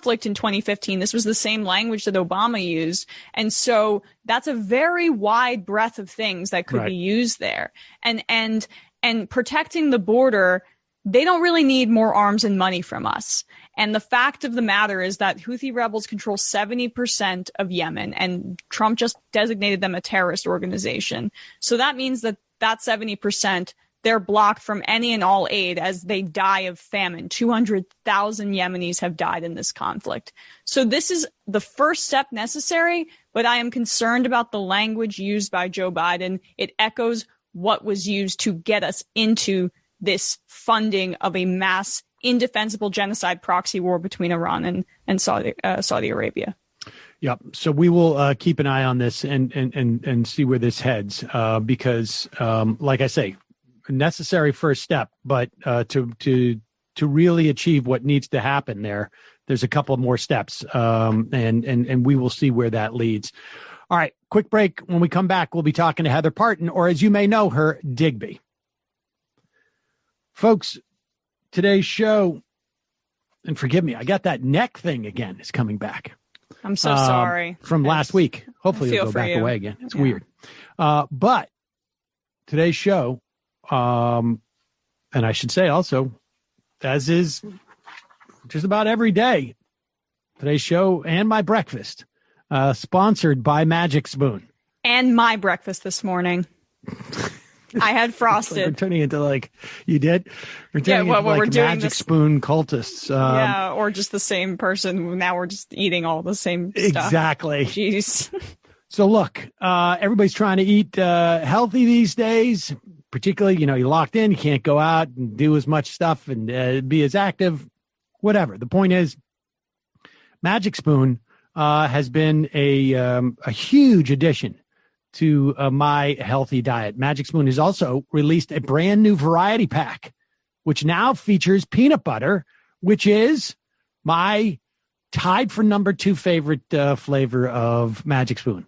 conflict in 2015. This was the same language that Obama used. And so that's a very wide breadth of things that could be used there. And protecting the border, they don't really need more arms and money from us. And the fact of the matter is that Houthi rebels control 70% of Yemen, and Trump just designated them a terrorist organization. So that means that 70%, they're blocked from any and all aid as they die of famine. 200,000 Yemenis have died in this conflict. So this is the first step necessary, but I am concerned about the language used by Joe Biden. It echoes what was used to get us into this funding of a mass indefensible genocide proxy war between Iran and Saudi Arabia. Yep. So we will keep an eye on this and see where this heads, because, like I say, necessary first step, but to really achieve what needs to happen there's a couple more steps, and we will see where that leads. All right, quick break. When we come back, we'll be talking to Heather Parton, or as you may know her, Digby. Folks, today's show, and forgive me, I got that neck thing again. It's coming back. I'm so sorry. From last week. Hopefully it'll go back away again. It's weird. But today's show, and I should say also, as is just about every day, today's show and my breakfast, sponsored by Magic Spoon. And my breakfast this morning. I had frosted. We're turning into you did? We're turning into we're doing Magic Spoon cultists. Or just the same person. Now we're just eating all the same stuff. Exactly. Jeez. So look, everybody's trying to eat healthy these days. Particularly, you're locked in. You can't go out and do as much stuff and be as active. Whatever. The point is, Magic Spoon has been a huge addition to my healthy diet. Magic Spoon has also released a brand new variety pack, which now features peanut butter, which is my tied for number 2 favorite flavor of Magic Spoon.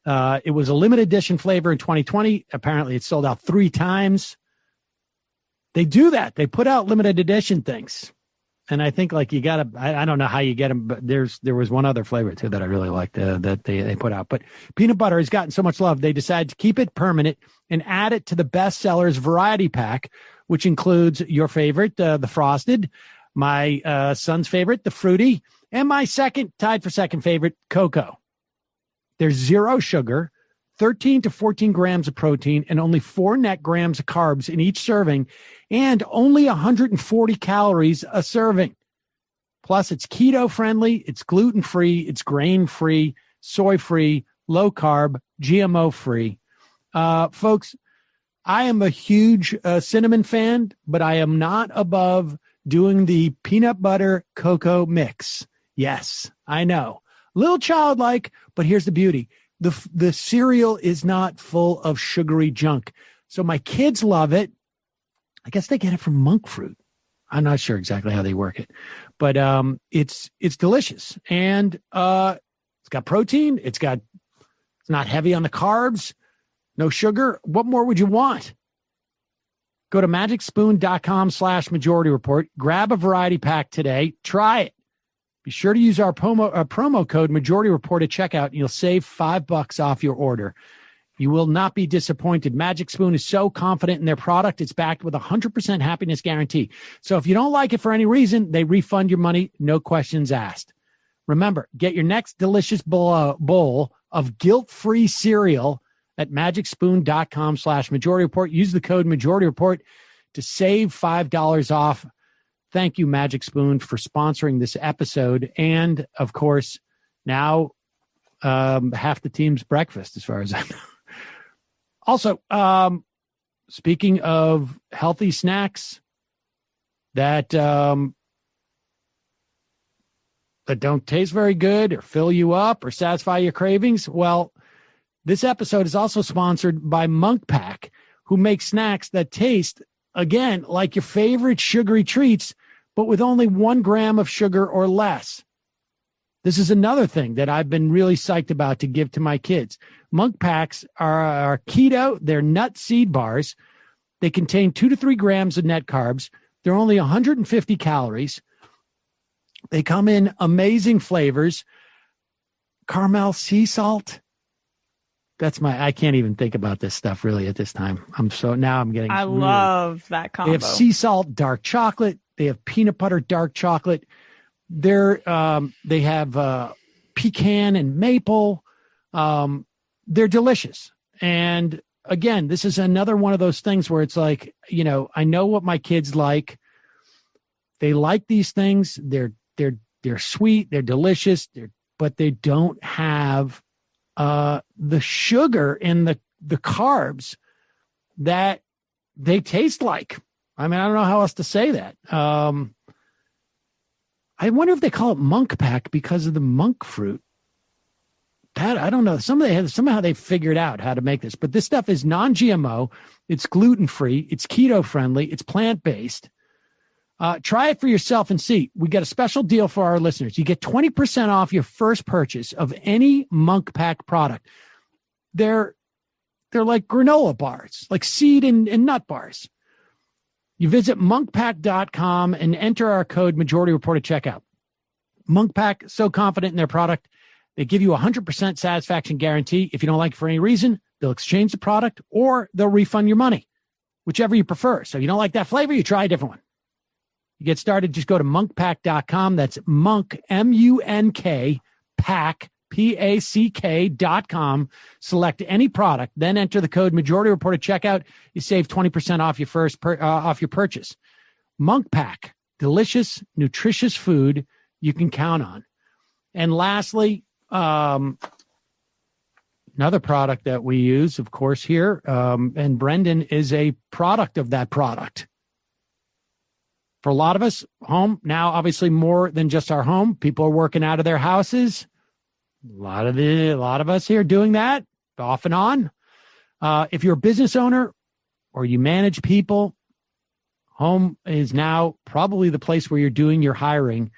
It was a limited edition flavor in 2020. Apparently, it sold out 3 times. They do that. They put out limited edition things. And I think you gotta, I don't know how you get them, but there was one other flavor too that I really liked that they put out. But peanut butter has gotten so much love, they decided to keep it permanent and add it to the bestsellers variety pack, which includes your favorite, the frosted, my son's favorite, the fruity, and my tied for second favorite, cocoa. There's 0 sugar, 13 to 14 grams of protein, and only 4 net grams of carbs in each serving, and only 140 calories a serving. Plus, it's keto-friendly, it's gluten-free, it's grain-free, soy-free, low-carb, GMO-free. Folks, I am a huge cinnamon fan, but I am not above doing the peanut butter cocoa mix. Yes, I know. A little childlike, but here's the beauty. The cereal is not full of sugary junk. So my kids love it. I guess they get it from monk fruit. I'm not sure exactly how they work it, but it's delicious. And it's got protein. It's not heavy on the carbs, no sugar. What more would you want? Go to magicspoon.com/majority report. Grab a variety pack today. Try it. Be sure to use our promo code Majority Report at checkout, and you'll save $5 off your order. You will not be disappointed. Magic Spoon is so confident in their product, it's backed with a 100% happiness guarantee. So if you don't like it for any reason, they refund your money, no questions asked. Remember, get your next delicious bowl of guilt-free cereal at magicspoon.com/Majority Report. Use the code Majority Report to save $5 off. Thank you, Magic Spoon, for sponsoring this episode. And, of course, now half the team's breakfast, as far as I know. Also, speaking of healthy snacks that don't taste very good or fill you up or satisfy your cravings, well, this episode is also sponsored by Monk Pack, who makes snacks that taste, again, like your favorite sugary treats, but with only 1 gram of sugar or less. This is another thing that I've been really psyched about to give to my kids. Monk Packs are keto. They're nut seed bars. They contain 2 to 3 grams of net carbs. They're only 150 calories. They come in amazing flavors. Caramel sea salt. I can't even think about this stuff really at this time. I love that combo. They have sea salt, dark chocolate. They have peanut butter, dark chocolate. They have pecan and maple. They're delicious. And again, this is another one of those things where it's like, I know what my kids like. They like these things. They're sweet. They're delicious. But they don't have the sugar and the carbs that they taste like. I mean, I don't know how else to say that. I wonder if they call it monk pack because of the monk fruit. That I don't know. Somehow they figured out how to make this. But this stuff is non-GMO. It's gluten-free. It's keto-friendly. It's plant-based. Try it for yourself and see. We got a special deal for our listeners. You get 20% off your first purchase of any monk pack product. They're like granola bars, like seed and nut bars. You visit monkpack.com and enter our code Majority Report at checkout. Monkpack, so confident in their product, they give you a 100% satisfaction guarantee. If you don't like it for any reason, they'll exchange the product or they'll refund your money, whichever you prefer. So if you don't like that flavor, you try a different one. You get started, just go to monkpack.com. That's monk, M-U-N-K, pack, Pack.com. Select any product, then enter the code Majority Report at checkout. You save 20% off your off your purchase. Monk Pack, delicious, nutritious food you can count on. And lastly, another product that we use, of course, here, and Brendan is a product of that product. For a lot of us, home now, obviously more than just our home. People are working out of their houses. A lot of us here doing that off and on. If you're a business owner or you manage people, home is now probably the place where you're doing your hiring.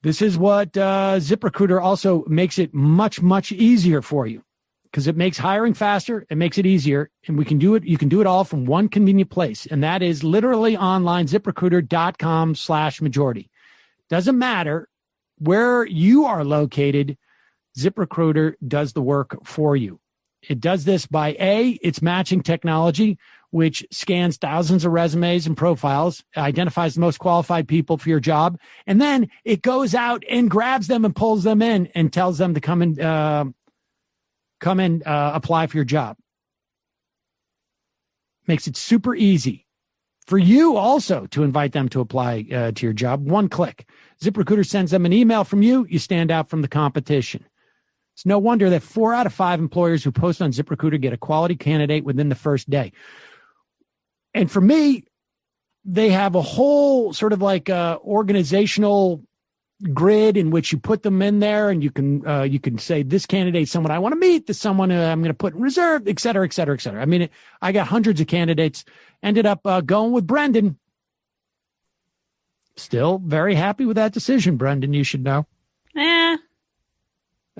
This is what ZipRecruiter also makes it much, much easier for you because it makes hiring faster. It makes it easier. And we can do it. You can do it all from one convenient place. And that is literally online, ZipRecruiter.com/majority. Doesn't matter where you are located, ZipRecruiter does the work for you. It does this by its matching technology, which scans thousands of resumes and profiles, identifies the most qualified people for your job, and then it goes out and grabs them and pulls them in and tells them to come and apply for your job. Makes it super easy for you also to invite them to apply to your job. One click. ZipRecruiter sends them an email from you. You stand out from the competition. It's no wonder that 4 out of 5 employers who post on ZipRecruiter get a quality candidate within the first day. And for me, they have a whole sort of like organizational grid in which you put them in there, and you can say this candidate is someone I want to meet, this someone I'm going to put in reserve, et cetera, et cetera, et cetera. I mean, I got hundreds of candidates. Ended up going with Brendan. Still very happy with that decision, Brendan. You should know. I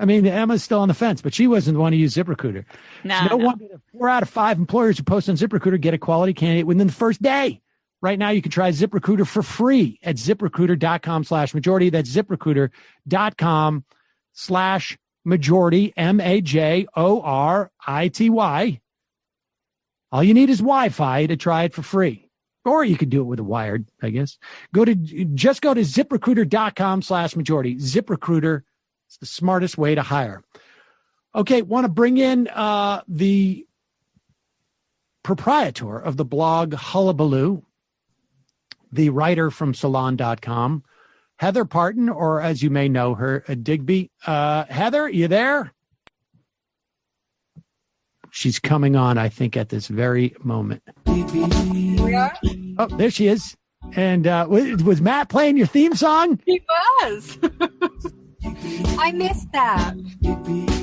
mean, Emma's still on the fence, but she wasn't the one who used ZipRecruiter. No wonder that 4 out of 5 employers who post on ZipRecruiter get a quality candidate within the first day. Right now, you can try ZipRecruiter for free at ZipRecruiter.com/majority. That's ZipRecruiter.com/majority, MAJORITY. All you need is Wi-Fi to try it for free. Or you could do it with a wired, I guess. Just go to ZipRecruiter.com/majority. ZipRecruiter is the smartest way to hire. Okay, want to bring in the proprietor of the blog Hullabaloo, the writer from Salon.com, Heather Parton, or as you may know her, Digby. Heather, you there? She's coming on, I think, at this very moment. Yeah. Oh, there she is. And was Matt playing your theme song? He was. I missed that.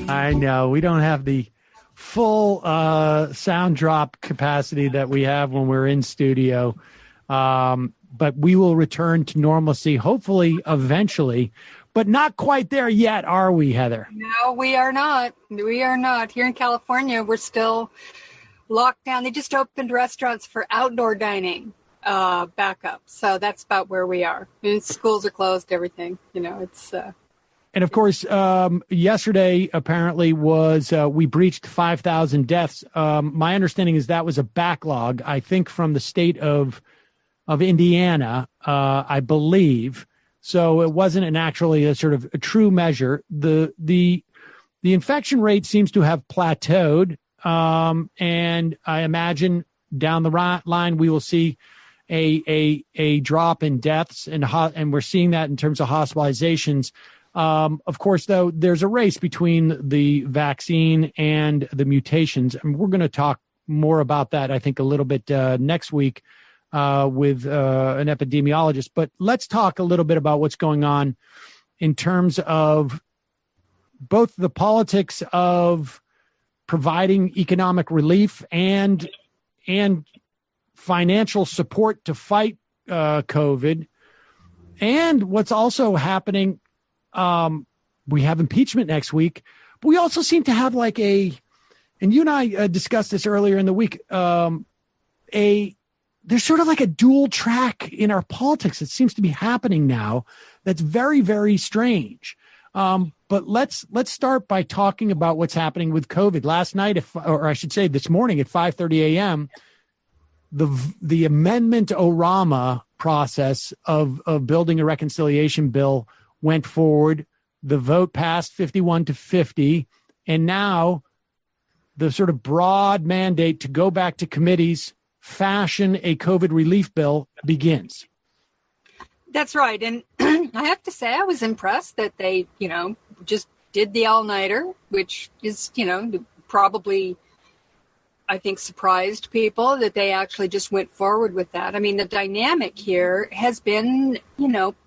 I know. We don't have the full sound drop capacity that we have when we're in studio. But we will return to normalcy, hopefully, eventually. But not quite there yet, are we, Heather? No, we are not. We are not. Here in California, we're still locked down. They just opened restaurants for outdoor dining. back up. So that's about where we are. And schools are closed, everything. It's... And of course, yesterday apparently was we breached 5,000 deaths. My understanding is that was a backlog, I think, from the state of Indiana, I believe. So it wasn't actually a sort of a true measure. The infection rate seems to have plateaued, and I imagine down the line we will see a drop in deaths, and we're seeing that in terms of hospitalizations. Of course, though, there's a race between the vaccine and the mutations. And we're going to talk more about that, I think, a little bit next week with an epidemiologist. But let's talk a little bit about what's going on in terms of both the politics of providing economic relief and financial support to fight COVID, and what's also happening. We have impeachment next week, but we also seem to have and you and I discussed this earlier in the week, there's sort of like a dual track in our politics that seems to be happening now. That's very, very strange. But let's start by talking about what's happening with COVID. Last night, or I should say this morning at 5:30 a.m., the amendment ORAMA process of building a reconciliation bill went forward. The vote passed 51-50. And now the sort of broad mandate to go back to committees, fashion a COVID relief bill begins. That's right. And I have to say, I was impressed that they, just did the all-nighter, which is, probably, I think, surprised people that they actually just went forward with that. I mean, the dynamic here has been,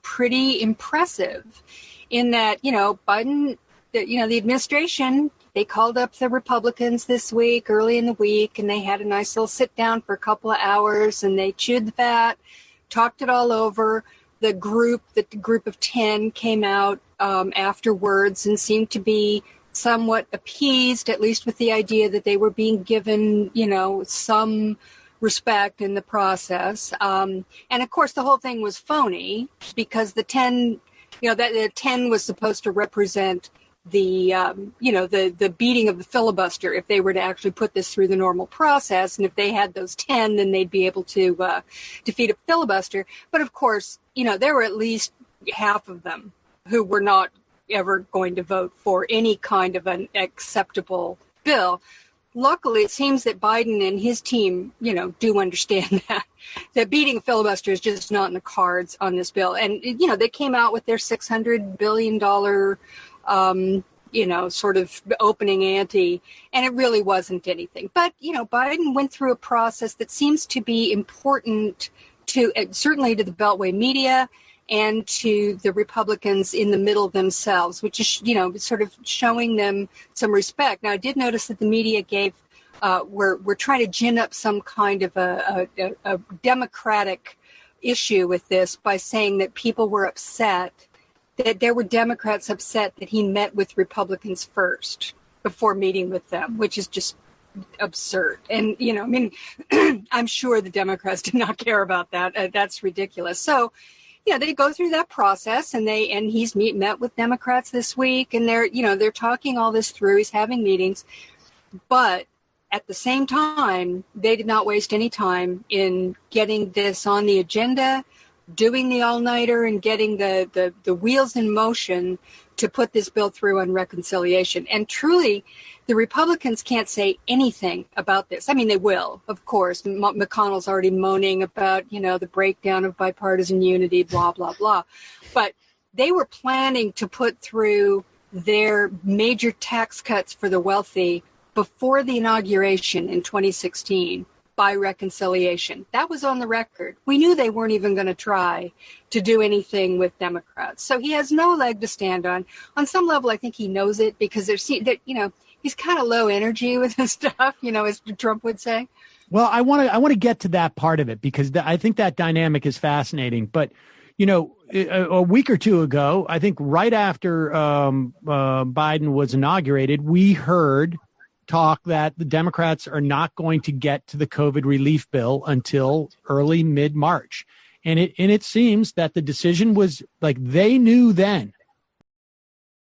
pretty impressive in that, Biden, the administration, they called up the Republicans this week, early in the week, and they had a nice little sit down for a couple of hours, and they chewed the fat, talked it all over. The group of 10 came out afterwards and seemed to be somewhat appeased, at least with the idea that they were being given, some respect in the process. And of course, the whole thing was phony because the 10, the 10 was supposed to represent the beating of the filibuster if they were to actually put this through the normal process. And if they had those 10, then they'd be able to defeat a filibuster. But of course, there were at least half of them who were not ever going to vote for any kind of an acceptable bill. Luckily, it seems that Biden and his team, do understand that beating a filibuster is just not in the cards on this bill. And, they came out with their $600 billion, sort of opening ante, and it really wasn't anything. But, Biden went through a process that seems to be important to, certainly to the Beltway media and to the Republicans in the middle themselves, which is, sort of showing them some respect. Now, I did notice that the media we're trying to gin up some kind of a Democratic issue with this by saying that people were upset, that there were Democrats upset that he met with Republicans first before meeting with them, which is just absurd. And, I'm sure the Democrats did not care about that. That's ridiculous. So, they go through that process, and he's met with Democrats this week, and they're talking all this through. He's having meetings, but at the same time, they did not waste any time in getting this on the agenda, doing the all-nighter, and getting the wheels in motion to put this bill through on reconciliation. And truly, the Republicans can't say anything about this. I mean, they will, of course. McConnell's already moaning about, the breakdown of bipartisan unity, blah, blah, blah. But they were planning to put through their major tax cuts for the wealthy before the inauguration in 2016 by reconciliation. That was on the record. We knew they weren't even going to try to do anything with Democrats. So he has no leg to stand on. On some level, I think he knows it because he's kind of low energy with his stuff, as Trump would say. Well, I want to get to that part of it because I think that dynamic is fascinating. But, a week or two ago, I think right after Biden was inaugurated, we heard talk that the Democrats are not going to get to the COVID relief bill until early mid-March. And it seems that the decision was like they knew then